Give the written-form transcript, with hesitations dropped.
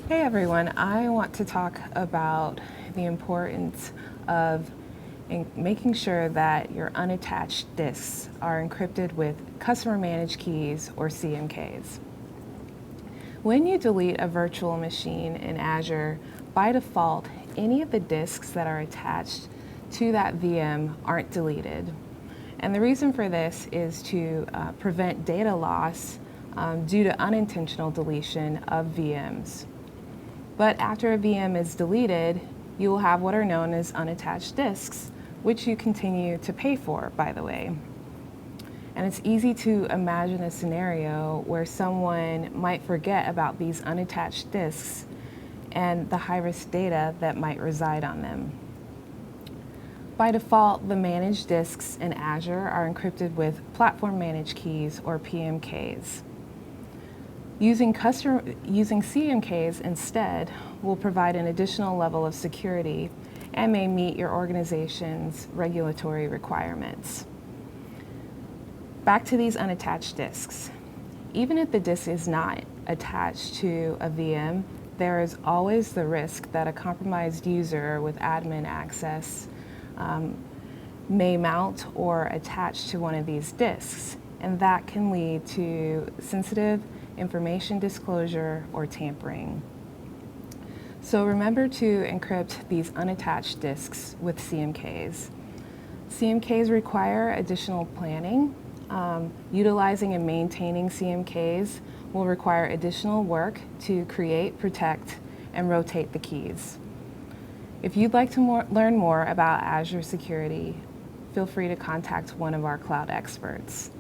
Hey everyone, I want to talk about the importance of making sure that your unattached disks are encrypted with customer managed keys or CMKs. When you delete a virtual machine in Azure, by default, any of the disks that are attached to that VM aren't deleted. And the reason for this is to prevent data loss due to unintentional deletion of VMs. But after a VM is deleted, you will have what are known as unattached disks, which you continue to pay for, by the way. And it's easy to imagine a scenario where someone might forget about these unattached disks and the high-risk data that might reside on them. By default, the managed disks in Azure are encrypted with platform managed keys or PMKs. Using CMKs instead will provide an additional level of security and may meet your organization's regulatory requirements. Back to these unattached disks. Even if the disk is not attached to a VM, there is always the risk that a compromised user with admin access may mount or attach to one of these disks, and that can lead to sensitive information disclosure or tampering. So remember to encrypt these unattached disks with CMKs. CMKs require additional planning. Utilizing and maintaining CMKs will require additional work to create, protect, and rotate the keys. If you'd like to learn more about Azure security, feel free to contact one of our cloud experts.